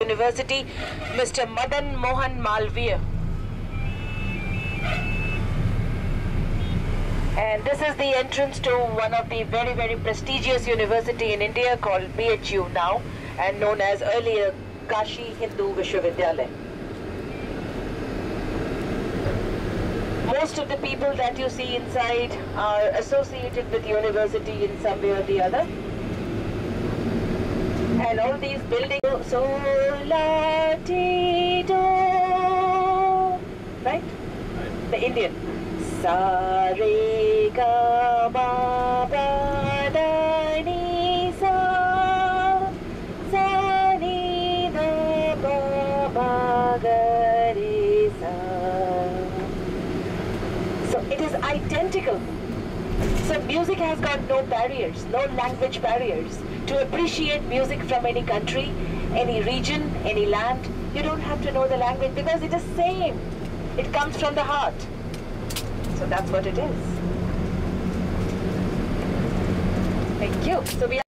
University, Mr. Madan Mohan Malviya. And this is the entrance to one of the very prestigious university in India called BHU now, and known as earlier Kashi Hindu Vishwavidyalaya. Most of the people that you see inside are associated with university in some way or the other. And all these buildings, right? The Indian. Sa re ga ma pa da ni sa sa ni da pa ma ga re sa. So it is identical. So music has got no barriers, no language barriers. To appreciate music from any country, any region, any land, you don't have to know the language because it is same. It comes from the heart. So that's what it is. Thank you. So we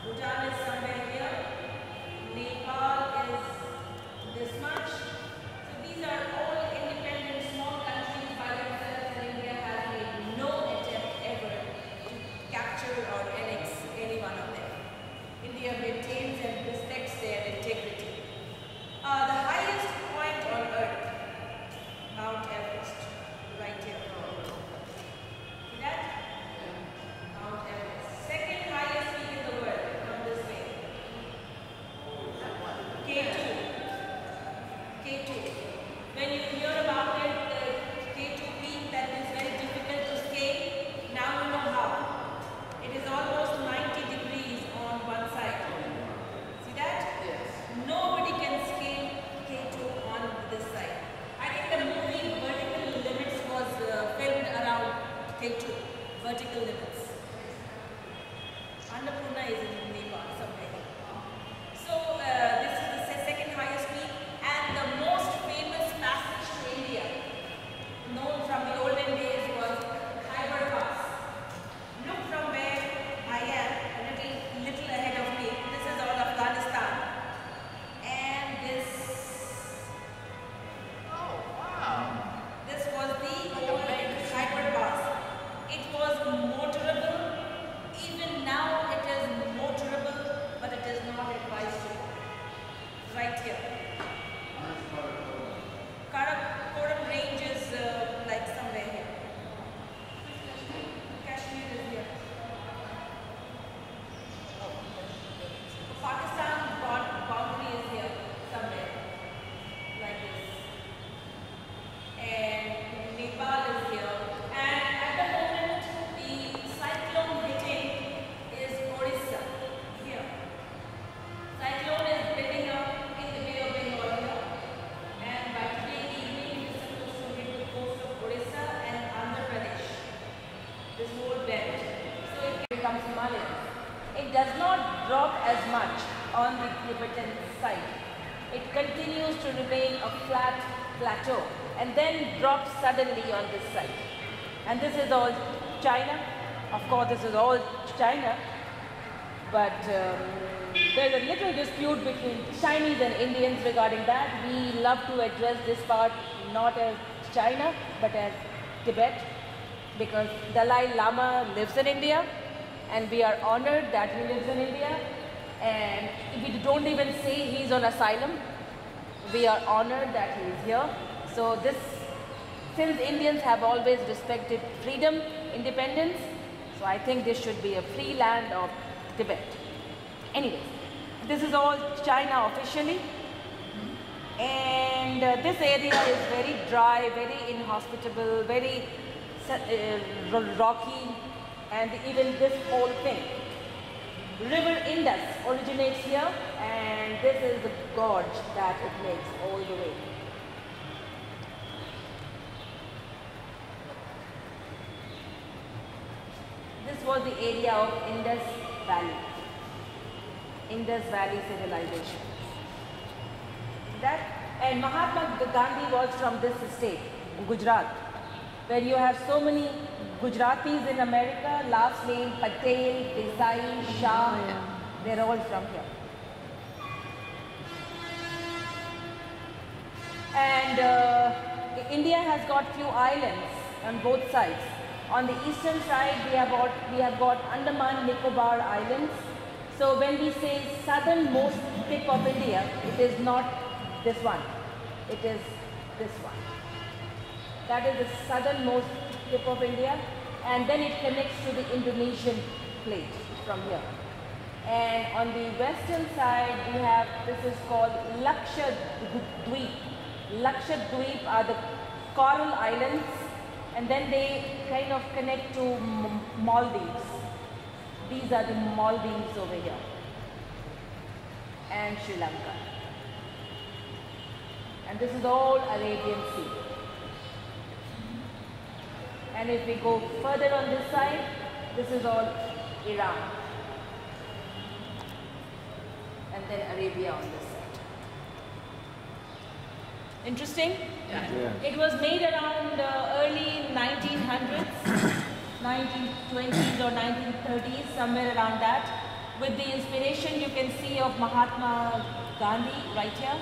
Bhutan is somewhere here, Nepal is this much. So these are all independent small countries by themselves, and India has made no attempt ever to capture or annex any one of them. India maintains and respects their integrity. The highest point on earth, Mount Everest, right here. See that? Mount Everest. Second highest peak in the world, from this way. K2. K2. When you hear about it, the K2 peak that is very difficult to scale, now you know how. It is almost 90 degrees on one side. See that? Yes. Nobody can scale K2 on this side. I think the movie Vertical Limits was filmed around K2. Vertical Limits. Annapurna is in Nepal somewhere. So this is the second highest peak and the most famous passage to India, known from the olden days, was Khyber Pass. Look from where I am, a little ahead of me. This is all Afghanistan, and this. Oh wow! This was the old Khyber Pass. It was motorized. it becomes Himalayan. It does not drop as much on the Tibetan side. It continues to remain a flat plateau and then drops suddenly on this side. And this is all China. Of course, this is all China, but there's a little dispute between Chinese and Indians regarding that. We love to address this part not as China, but as Tibet, because Dalai Lama lives in India, and we are honored that he lives in India, and we don't even say he's on asylum. We are honored that he is here. So this, since Indians have always respected freedom, independence, so I think this should be a free land of Tibet. Anyways, this is all China officially, and this area is very dry, very inhospitable, very rocky, and even this whole thing. River Indus originates here, and this is the gorge that it makes all the way. This was the area of Indus Valley. Indus Valley civilization. And Mahatma Gandhi was from this state, Gujarat, where you have so many Gujaratis in America, last name Patel, Desai, Shah, they're all from here. And India has got few islands on both sides. On the eastern side, we have got Andaman Nicobar Islands. So when we say southernmost tip of India, it is not this one, it is this one. That is the southernmost tip of India, and then it connects to the Indonesian plate from here. And on the western side, we have, this is called Lakshadweep. Lakshadweep are the coral islands, and then they kind of connect to Maldives. These are the Maldives over here, and Sri Lanka. And this is all Arabian Sea. And if we go further on this side, this is all Iran. And then Arabia on this side. Interesting? Yeah. It was made around early 1900s, 1920s or 1930s, somewhere around that, with the inspiration you can see of Mahatma Gandhi right here,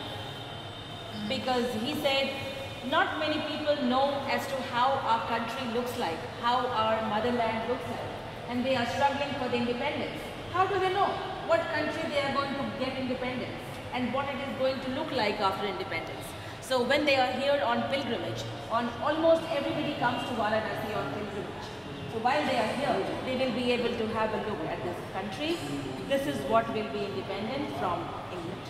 because he said not many people know as to how our country looks like, how our motherland looks like, and they are struggling for the independence. How do they know what country they are going to get independence and what it is going to look like after independence? So when they are here on pilgrimage, almost everybody comes to Varanasi on pilgrimage. So while they are here, they will be able to have a look at this country. This is what will be independent from England.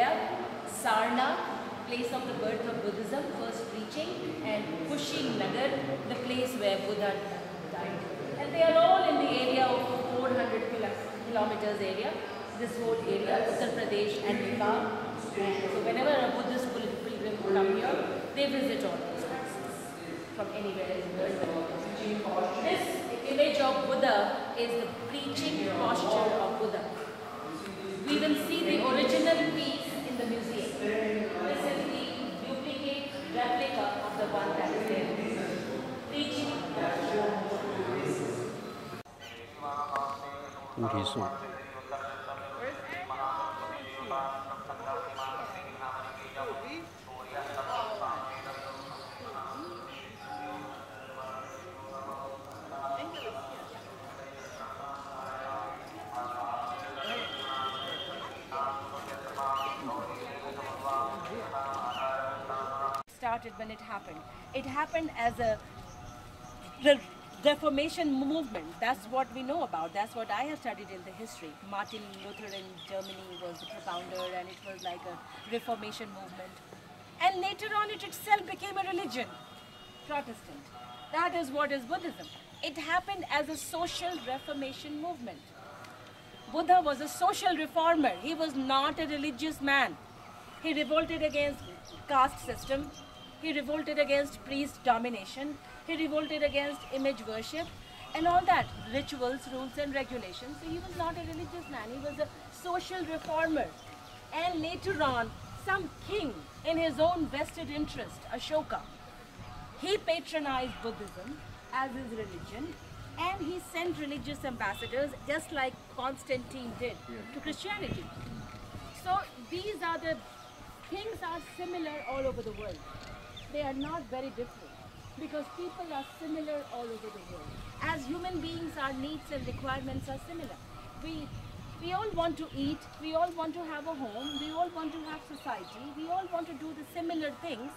Gaya, Sarnath, place of the birth of Buddhism, first preaching, and Kushinagar, the place where Buddha died. And they are all in the area of 400 kilometers area, this whole area, Uttar Pradesh and Nepal. And so whenever a Buddhist pilgrim come here, they visit all those places from anywhere in the world. This image of Buddha is the preaching posture of Buddha. We will see the original piece in the museum. This is the duplicate replica of the one that is there. Preaching posture. Started when it happened. It happened as a Reformation movement. That's what we know about. That's what I have studied in the history. Martin Luther in Germany was the propounder, and it was like a Reformation movement. And later on it itself became a religion, Protestant. That is what is Buddhism. It happened as a social Reformation movement. Buddha was a social reformer. He was not a religious man. He revolted against caste system. He revolted against priest domination. He revolted against image worship and all that, rituals, rules and regulations. So he was not a religious man. He was a social reformer. And later on, some king in his own vested interest, Ashoka, he patronized Buddhism as his religion, and he sent religious ambassadors just like Constantine did to Christianity. So these are the things are similar all over the world. They are not very different because people are similar all over the world. As human beings, our needs and requirements are similar. We all want to eat, we all want to have a home, we all want to have society, we all want to do the similar things,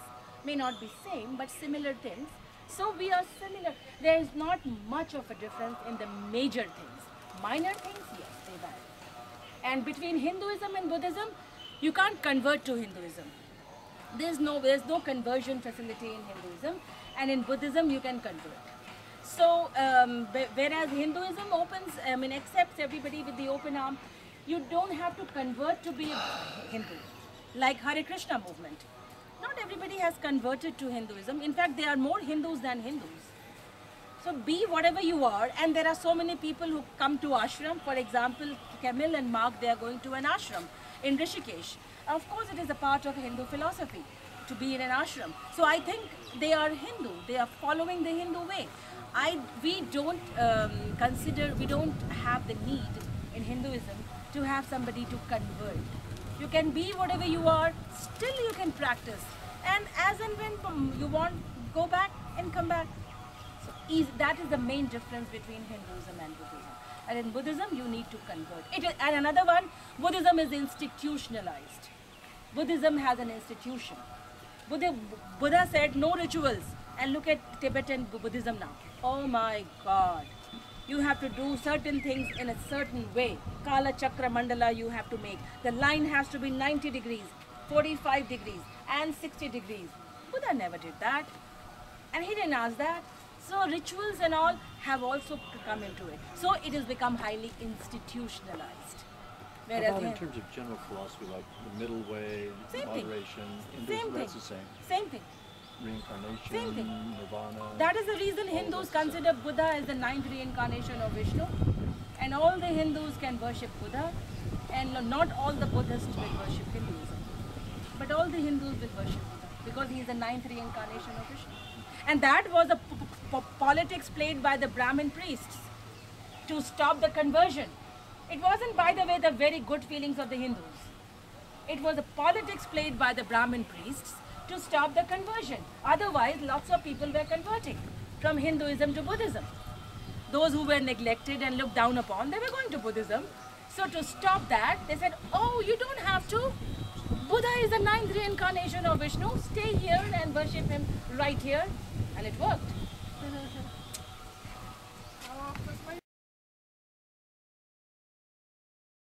may not be same, but similar things. So we are similar. There is not much of a difference in the major things. Minor things, yes, they vary. And between Hinduism and Buddhism, you can't convert to Hinduism. There's no conversion facility in Hinduism, and in Buddhism you can convert. So whereas Hinduism accepts everybody with the open arm, you don't have to convert to be a Hindu. Like Hare Krishna movement. Not everybody has converted to Hinduism. In fact, there are more Hindus than Hindus. So be whatever you are, and there are so many people who come to ashram. For example, Camille and Mark, they are going to an ashram in Rishikesh. Of course, it is a part of Hindu philosophy to be in an ashram. So I think they are Hindu. They are following the Hindu way. We don't we don't have the need in Hinduism to have somebody to convert. You can be whatever you are, still you can practice. And as and when you want, go back and come back. So that is the main difference between Hinduism and Buddhism. And in Buddhism, you need to convert. And another one, Buddhism is institutionalized. Buddhism has an institution. Buddha said no rituals. And look at Tibetan Buddhism now. Oh my God. You have to do certain things in a certain way. Kala Chakra Mandala you have to make. The line has to be 90 degrees, 45 degrees and 60 degrees. Buddha never did that. And he didn't ask that. So rituals and all have also come into it. So it has become highly institutionalized. Whereas how about in terms of general philosophy, like the middle way, moderation, Hinduism, that's the same? Same thing. Reincarnation, Same thing. nirvana. That is the reason Hindus consider Buddha as the 9th reincarnation of Vishnu. And all the Hindus can worship Buddha. And not all the Buddhists will worship Hinduism. But all the Hindus will worship Buddha because he is the 9th reincarnation of Vishnu. And that was a politics played by the Brahmin priests to stop the conversion. It wasn't, by the way, the very good feelings of the Hindus. It was a politics played by the Brahmin priests to stop the conversion. Otherwise, lots of people were converting from Hinduism to Buddhism. Those who were neglected and looked down upon, they were going to Buddhism. So to stop that, they said, oh, you don't have to. Buddha is the 9th reincarnation of Vishnu. Stay here and worship him right here. And it worked.